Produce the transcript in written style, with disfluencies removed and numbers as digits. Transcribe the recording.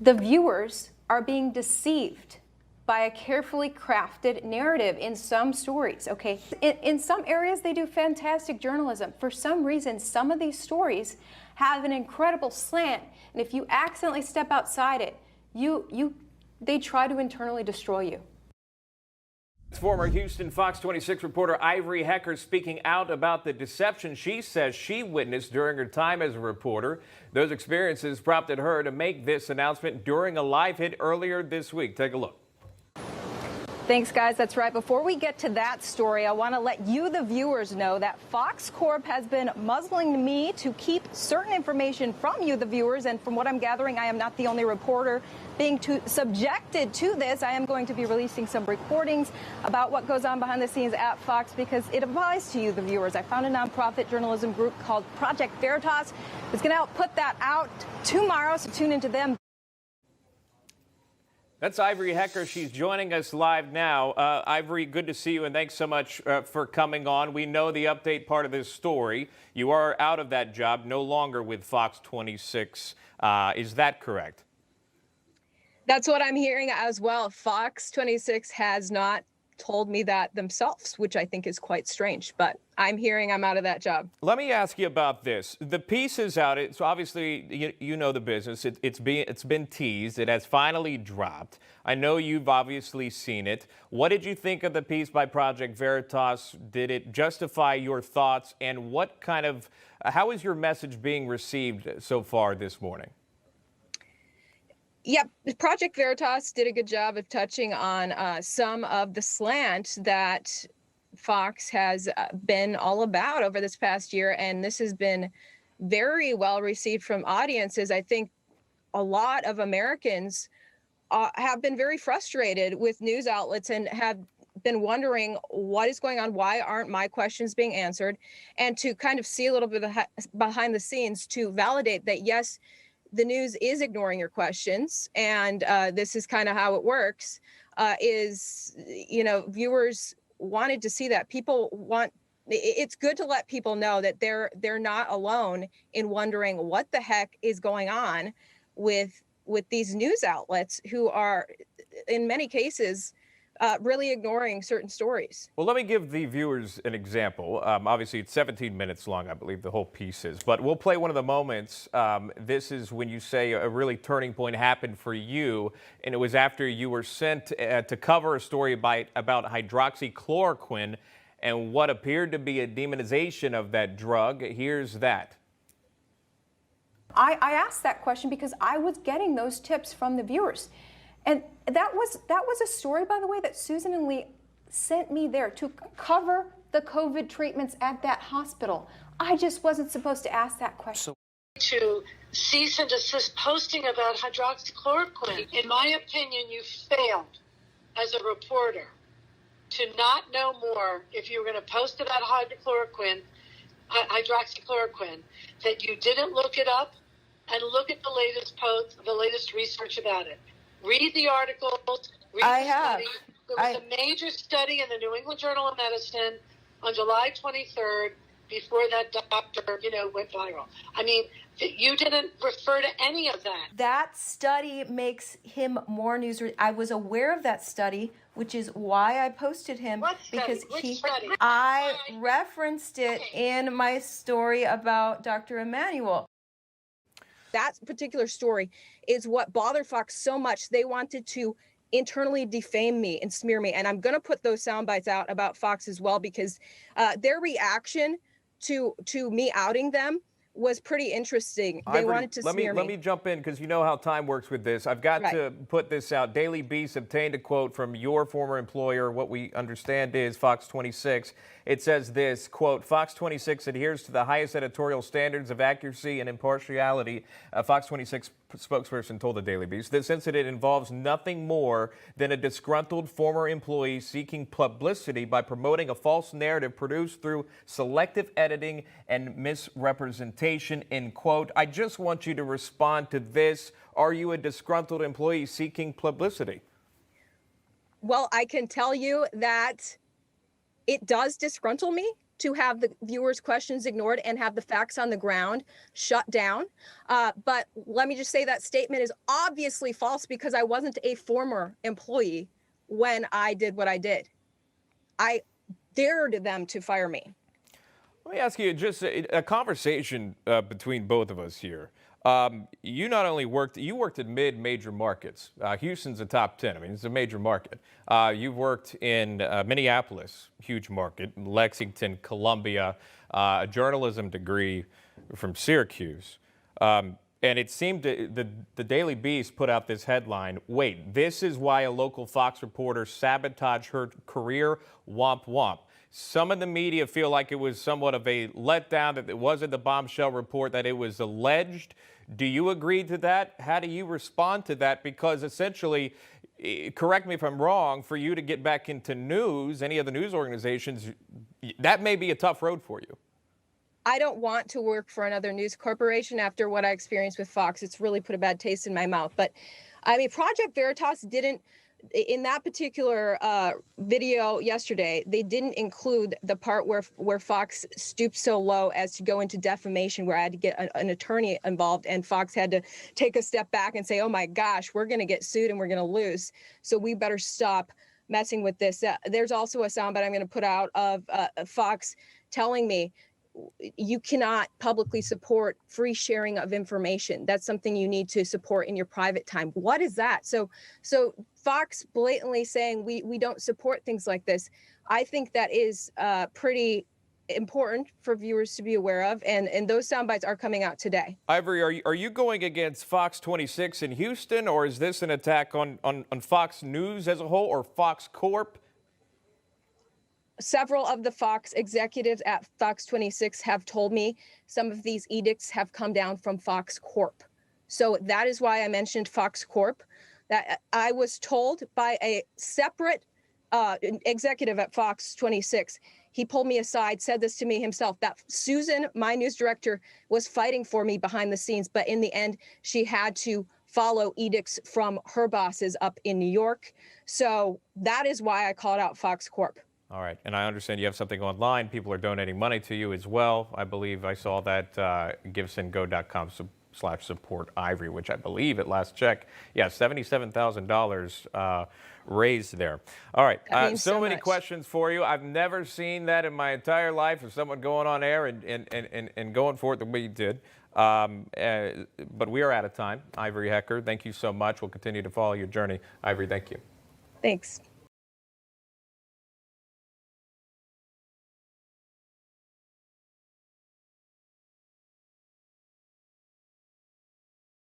The viewers are being deceived by a carefully crafted narrative in some stories, okay? In some areas, they do fantastic journalism. For some reason, some of these stories have an incredible slant, and if you accidentally step outside it, they try to internally destroy you. Former Houston Fox 26 reporter Ivory Hecker speaking out about the deception she says she witnessed during her time as a reporter. Those experiences prompted her to make this announcement during a live hit earlier this week. Take a look. Thanks, guys. That's right. Before we get to that story, I want to let you, the viewers, know that Fox Corp has been muzzling me to keep certain information from you, the viewers. And from what I'm gathering, I am not the only reporter being subjected to this. I am going to be releasing some recordings about what goes on behind the scenes at Fox because it applies to you, the viewers. I found a nonprofit journalism group called Project Veritas. It's going to help put that out tomorrow, so tune into them. That's Ivory Hecker. She's joining us live now. Ivory, good to see you, and thanks so much for coming on. We know the update part of this story. You are out of that job, no longer with Fox 26. Is that correct? That's what I'm hearing as well. Fox 26 has not told me that themselves, which I think is quite strange, but I'm hearing I'm out of that job. Let me ask you about this. The piece is out. So obviously, you know the business. It's been teased. It has finally dropped. I know you've obviously seen it. What did you think of the piece by Project Veritas? Did it justify your thoughts? And how is your message being received so far this morning? Yep, Project Veritas did a good job of touching on some of the slant that Fox has been all about over this past year, and this has been very well received from audiences. I think a lot of Americans have been very frustrated with news outlets and have been wondering what is going on, why aren't my questions being answered, and to kind of see a little bit behind the scenes to validate that, yes, the news is ignoring your questions, and this is kind of how it works, viewers wanted to see that. It's good to let people know that they're not alone in wondering what the heck is going on with these news outlets who are, in many cases, really ignoring certain stories. Well, let me give the viewers an example. Obviously, it's 17 minutes long, I believe the whole piece is. But we'll play one of the moments. This is when you say a really turning point happened for you, and it was after you were sent to cover a story about hydroxychloroquine and what appeared to be a demonization of that drug. Here's that. I asked that question because I was getting those tips from the viewers. And that was a story, by the way, that Susan and Lee sent me there to cover the COVID treatments at that hospital. I just wasn't supposed to ask that question. To cease and desist posting about hydroxychloroquine. In my opinion, you failed as a reporter to not know more if you were going to post about hydroxychloroquine, that you didn't look it up and look at the latest posts, the latest research about it. Read the articles, read the study. There was a major study in the New England Journal of Medicine on July 23rd before that doctor, went viral. I mean, you didn't refer to any of that. That study makes him more newsworthy. I was aware of that study, which is why I posted him. What study? Because study? I referenced it in my story about Dr. Emanuel. That particular story is what bothered Fox so much. They wanted to internally defame me and smear me. And I'm going to put those sound bites out about Fox as well, because their reaction to me outing them was pretty interesting. They wanted to smear me. Let me jump in because you know how time works with this. I've got to put this out. Daily Beast obtained a quote from your former employer. What we understand is Fox 26. It says this, quote, Fox 26 adheres to the highest editorial standards of accuracy and impartiality. Fox 26 spokesperson told the Daily Beast this incident involves nothing more than a disgruntled former employee seeking publicity by promoting a false narrative produced through selective editing and misrepresentation, end quote. I just want you to respond to this. Are you a disgruntled employee seeking publicity? Well, I can tell you that it does disgruntle me. to have the viewers' questions ignored and have the facts on the ground shut down. But let me just say that statement is obviously false because I wasn't a former employee when I did what I did. I dared them to fire me. Let me ask you just a conversation between both of us here. You not only worked in mid-major markets. Houston's a top 10. I mean, it's a major market. You've worked in Minneapolis, huge market, Lexington, Columbia, a journalism degree from Syracuse. And it seemed the Daily Beast put out this headline, wait, this is why a local Fox reporter sabotaged her career, womp womp. Some of the media feel like it was somewhat of a letdown, that it wasn't the bombshell report, that it was alleged. Do you agree to that? How do you respond to that? Because essentially, correct me if I'm wrong, for you to get back into news, any of the news organizations, that may be a tough road for you. I don't want to work for another news corporation after what I experienced with Fox. It's really put a bad taste in my mouth. But I mean, Project Veritas didn't, in that particular video yesterday, they didn't include the part where Fox stooped so low as to go into defamation, where I had to get an attorney involved, and Fox had to take a step back and say, oh my gosh, we're going to get sued and we're going to lose. So we better stop messing with this. There's also a soundbite I'm going to put out of Fox telling me, you cannot publicly support free sharing of information. That's something you need to support in your private time. What is that? So Fox blatantly saying we don't support things like this. I think that is pretty important for viewers to be aware of, and those sound bites are coming out today. Ivory, are you going against Fox 26 in Houston, or is this an attack on Fox News as a whole, or Fox Corp? Several of the Fox executives at Fox 26 have told me some of these edicts have come down from Fox Corp. So that is why I mentioned Fox Corp. That I was told by a separate executive at Fox 26. He pulled me aside, said this to me himself, that Susan, my news director, was fighting for me behind the scenes. But in the end, she had to follow edicts from her bosses up in New York. So that is why I called out Fox Corp. All right, and I understand you have something online. People are donating money to you as well. I believe I saw that, givesendgo.com/support Ivory, which I believe at last check, yeah, $77,000 raised there. All right, so many questions for you. I've never seen that in my entire life, of someone going on air and going for it the way you did. But we are out of time. Ivory Hecker, thank you so much. We'll continue to follow your journey. Ivory, thank you. Thanks.